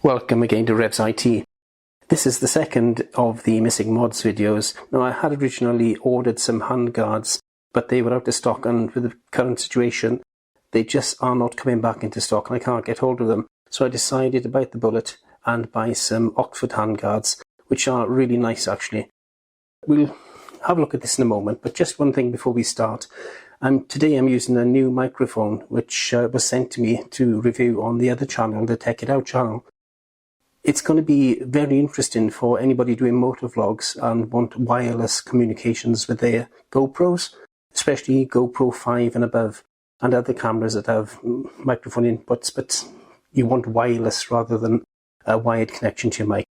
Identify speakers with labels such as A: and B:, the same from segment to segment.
A: Welcome again to Revs IT. This is the second of the missing mods videos. Now, I had originally ordered some handguards, but they were out of stock, and with the current situation they just are not coming back into stock and I can't get hold of them. So I decided to bite the bullet and buy some Oxford handguards, which are really nice actually. We'll have a look at this in a moment, but just one thing before we start. Today I'm using a new microphone which was sent to me to review on the other channel, the Tech It Out channel. It's going to be very interesting for anybody doing motovlogs and want wireless communications with their GoPros, especially GoPro 5 and above, and other cameras that have microphone inputs, but you want wireless rather than a wired connection to your mic.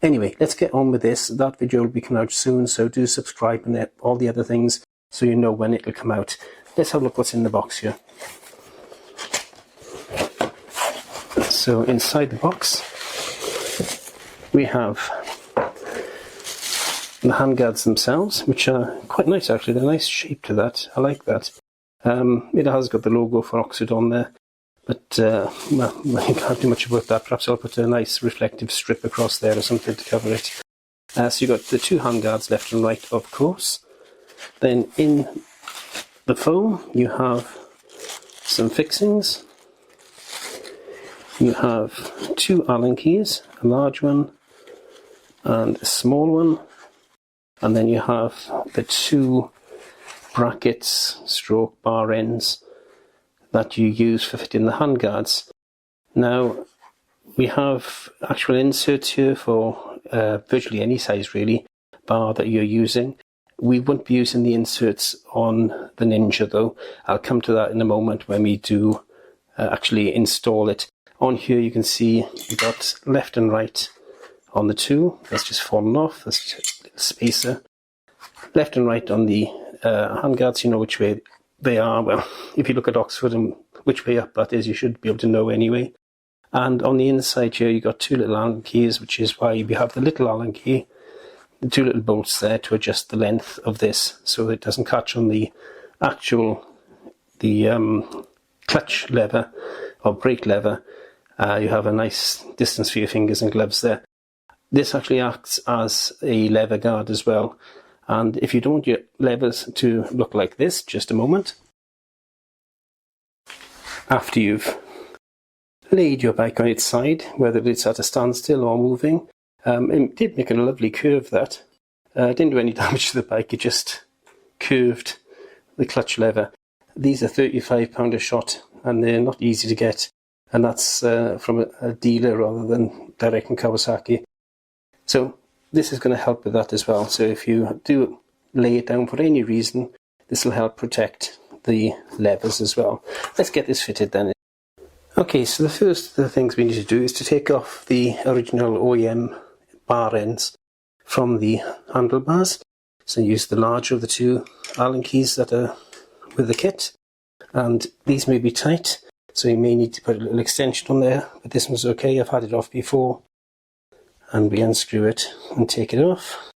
A: Anyway, let's get on with this. That video will be coming out soon, so do subscribe and all the other things so you know when it will come out. Let's have a look what's in the box here. So inside the box we have the handguards themselves, which are quite nice actually. They're a nice shape to that. I like that. It has got the logo for Oxford on there, but well, I can't do much about that. Perhaps I'll put a nice reflective strip across there or something to cover it. So you've got the two handguards left and right, of course. Then in the foam you have some fixings. You have two Allen keys, a large one and a small one, and then you have the two brackets stroke bar ends that you use for fitting the handguards. Now we have actual inserts here for virtually any size really bar that you're using. We won't be using the inserts on the Ninja though. I'll come to that in a moment when we do actually install it. On here you can see you've got left and right on the two. That's just fallen off. That's just a little spacer. Left and right on the handguards, you know which way they are. Well, if you look at Oxford and which way up that is, you should be able to know anyway. And on the inside here you've got two little Allen keys, which is why you have the little Allen key, the two little bolts there to adjust the length of this so it doesn't catch on the actual clutch lever or brake lever. You have a nice distance for your fingers and gloves there. This actually acts as a lever guard as well. And if you don't want your levers to look like this, just a moment. After you've laid your bike on its side, whether it's at a standstill or moving, it did make a lovely curve that. It didn't do any damage to the bike, it just curved the clutch lever. These are £35 a shot and they're not easy to get. And that's from a dealer rather than direct from Kawasaki. So this is going to help with that as well. So if you do lay it down for any reason, this will help protect the levers as well. Let's get this fitted then. Okay, so the first of the things we need to do is to take off the original OEM bar ends from the handlebars. So use the larger of the two Allen keys that are with the kit. And these may be tight, so you may need to put a little extension on there, but this one's okay. I've had it off before. And we unscrew it and take it off.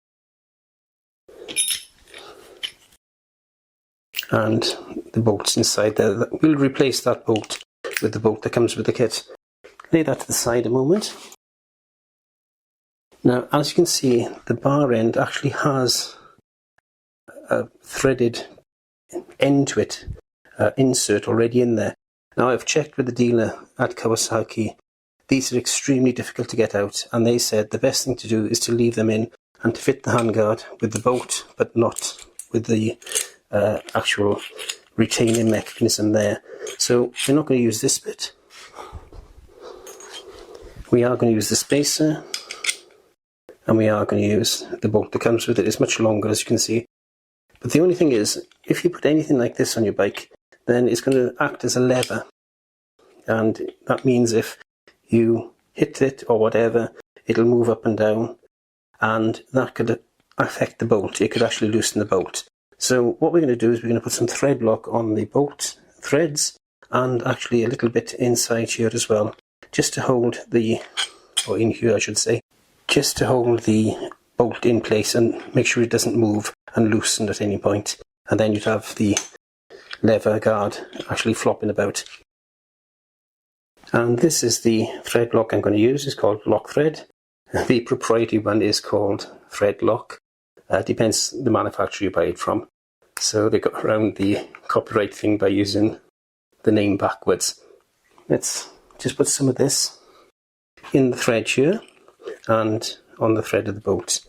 A: And the bolts inside there, we'll replace that bolt with the bolt that comes with the kit. Lay that to the side a moment. Now, as you can see, the bar end actually has a threaded end to it, insert already in there. Now, I've checked with the dealer at Kawasaki. These are extremely difficult to get out, and they said the best thing to do is to leave them in and to fit the handguard with the bolt, but not with the actual retaining mechanism there. So we're not going to use this bit. We are going to use the spacer, and we are going to use the bolt that comes with it. It's much longer, as you can see. But the only thing is, if you put anything like this on your bike, then it's going to act as a lever. And that means if you hit it or whatever, it'll move up and down, and that could affect the bolt. It could actually loosen the bolt. So what we're going to do is we're going to put some thread lock on the bolt threads, and actually a little bit inside here as well, just to hold the, or in here I should say, just to hold the bolt in place and make sure it doesn't move and loosen at any point. And then you'd have the lever guard actually flopping about. And this is the thread lock I'm going to use. It's called Lock Thread. The proprietary one is called Thread Lock. Depends the manufacturer you buy it from. So they got around the copyright thing by using the name backwards. Let's just put some of this in the thread here and on the thread of the bolt.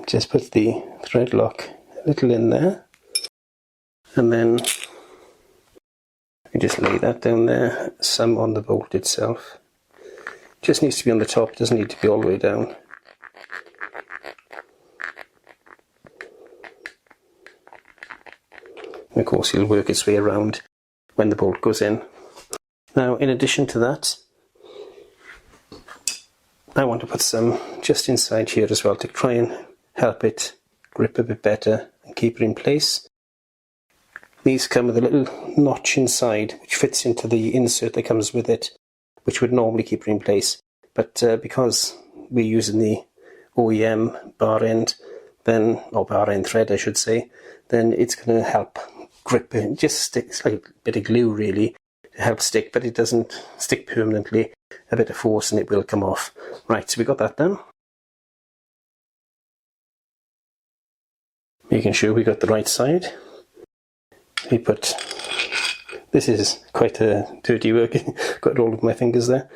A: Just put the thread lock a little in there, and then you just lay that down there, some on the bolt itself. Just needs to be on the top, doesn't need to be all the way down. And of course it'll work its way around when the bolt goes in. Now, in addition to that, I want to put some just inside here as well to try and help it grip a bit better and keep it in place. These come with a little notch inside which fits into the insert that comes with it, which would normally keep it in place. But because we're using the OEM bar end, then, or bar end thread I should say, then it's going to help grip it. Just sticks like a bit of glue really to help stick, but it doesn't stick permanently. A bit of force and it will come off. Right, so we got that done. Making sure we got the right side. We put, this is quite a dirty work, got it all over my fingers there.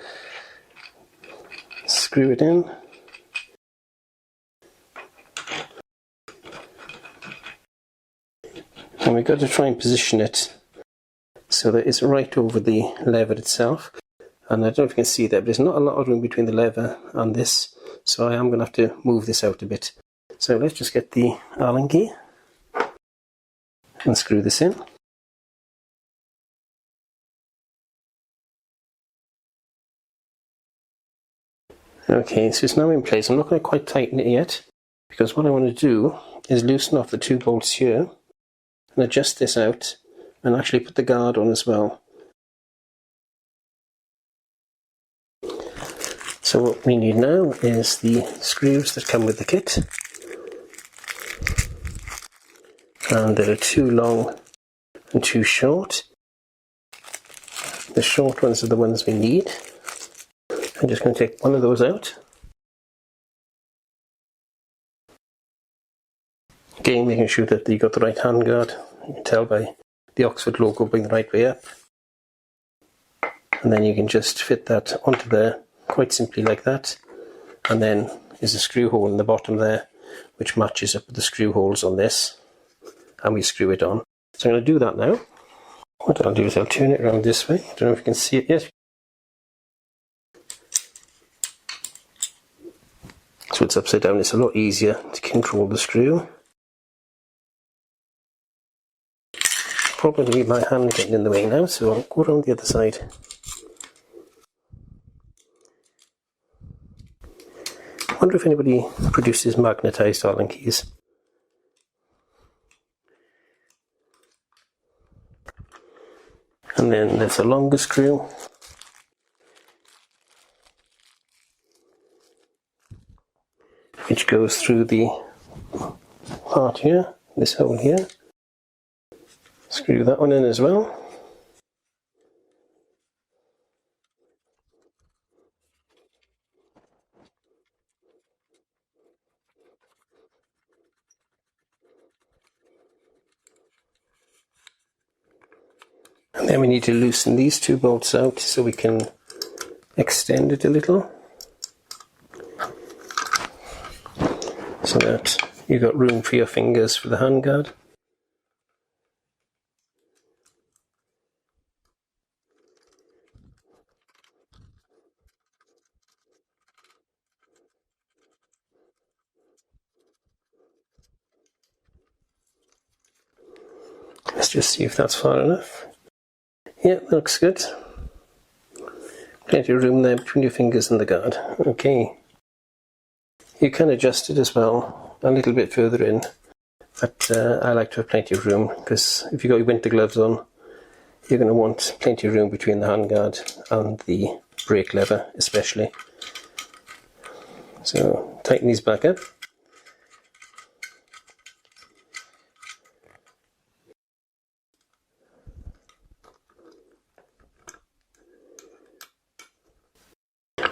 A: Screw it in. And we've got to try and position it so that it's right over the lever itself. And I don't know if you can see that, but there's not a lot of room between the lever and this, so I am going to have to move this out a bit. So let's just get the Allen key and screw this in. Okay, so it's now in place. I'm not going to quite tighten it yet, because what I want to do is loosen off the two bolts here and adjust this out and actually put the guard on as well. So what we need now is the screws that come with the kit, and there are two long and two short. The short ones are the ones we need. I'm just going to take one of those out. Again, making sure that you got the right handguard. You can tell by the Oxford logo being the right way up. And then you can just fit that onto there quite simply like that. And then there's a screw hole in the bottom there which matches up with the screw holes on this. And we screw it on. So I'm going to do that now. What I'll do is I'll turn it around this way. I don't know if you can see it yet. So it's upside down, it's a lot easier to control the screw. Probably my hand getting in the way now, so I'll go around the other side. I wonder if anybody produces magnetised Allen keys. And then there's a longer screw. Which goes through the part here, this hole here. Screw that one in as well. And then we need to loosen these two bolts out so we can extend it a little, so that you've got room for your fingers for the handguard. Let's just see if that's far enough. Yeah, that looks good. Plenty of room there between your fingers and the guard. Okay. You can adjust it as well a little bit further in, but I like to have plenty of room, because if you've got your winter gloves on, you're going to want plenty of room between the handguard and the brake lever especially. So tighten these back up.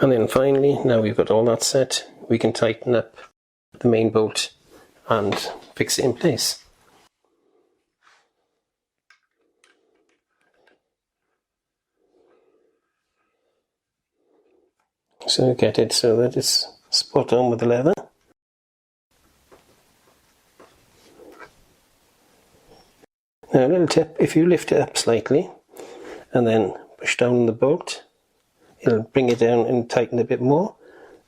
A: And then finally, now we've got all that set, we can tighten up the main bolt and fix it in place. So get it so that it's spot on with the leather. Now a little tip, if you lift it up slightly and then push down the bolt, it'll bring it down and tighten a bit more.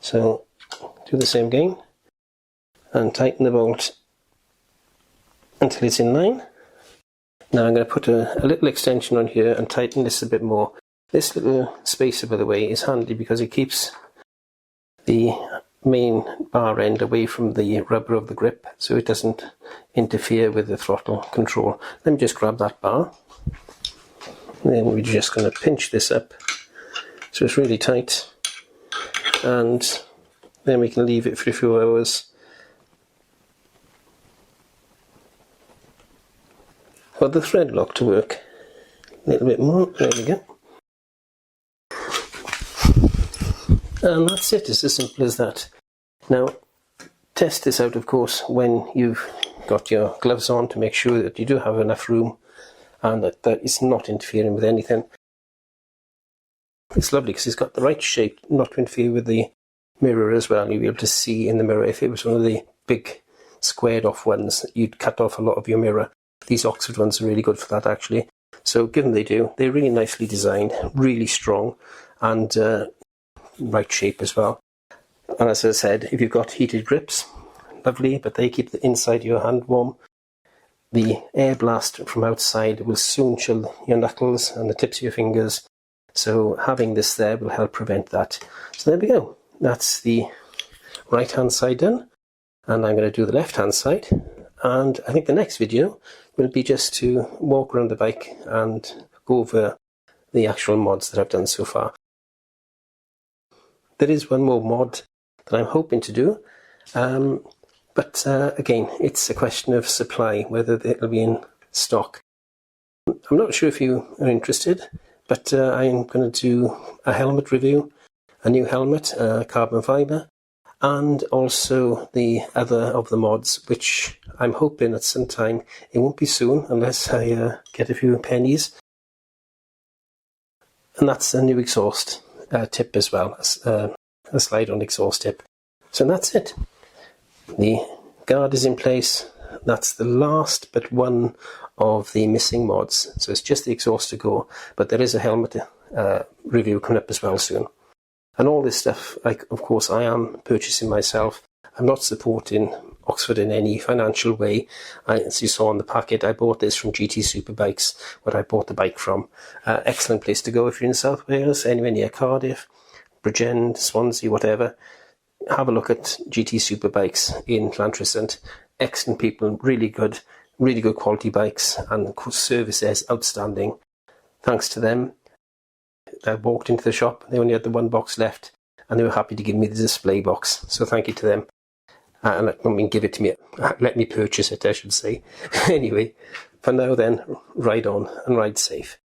A: So do the same again and tighten the bolt until it's in line. Now I'm going to put a little extension on here and tighten this a bit more. This little spacer, by the way, is handy because it keeps the main bar end away from the rubber of the grip so it doesn't interfere with the throttle control. Let me just grab that bar. And then we're just going to pinch this up so it's really tight, and then we can leave it for a few hours for the thread lock to work. A little bit more, there we go. And that's it, it's as simple as that. Now, test this out, of course, when you've got your gloves on to make sure that you do have enough room and that it's not interfering with anything. It's lovely because it's got the right shape not to interfere with the mirror as well. You'll be able to see in the mirror. If it was one of the big squared off ones, you'd cut off a lot of your mirror. These Oxford ones are really good for that, actually. So given they do, they're really nicely designed, really strong, and right shape as well. And as I said, if you've got heated grips, lovely, but they keep the inside of your hand warm. The air blast from outside will soon chill your knuckles and the tips of your fingers, so having this there will help prevent that. So there we go, that's the right hand side done, and I'm going to do the left hand side, and I think the next video will be just to walk around the bike and go over the actual mods that I've done so far. There is one more mod that I'm hoping to do, but again, it's a question of supply, whether it'll be in stock. I'm not sure if you are interested, but I'm going to do a helmet review, a new helmet, carbon fibre, and also the other of the mods, which I'm hoping at some time, it won't be soon unless I get a few pennies, and that's a new exhaust tip as well, a slide-on exhaust tip. So that's it. The guard is in place. That's the last but one of the missing mods. So it's just the exhaust to go, but there is a helmet review coming up as well soon. And all this stuff, of course, I am purchasing myself. I'm not supporting Oxford in any financial way. As you saw on the packet, I bought this from GT Superbikes, where I bought the bike from. Excellent place to go if you're in South Wales, anywhere near Cardiff, Bridgend, Swansea, whatever. Have a look at GT Superbikes in Llantrisant. Excellent people, really good quality bikes, and the service there is outstanding. Thanks to them, I walked into the shop, they only had the one box left, and they were happy to give me the display box, so thank you to them. And I mean, give it to me, let me purchase it, I should say. Anyway, for now then, ride on and ride safe.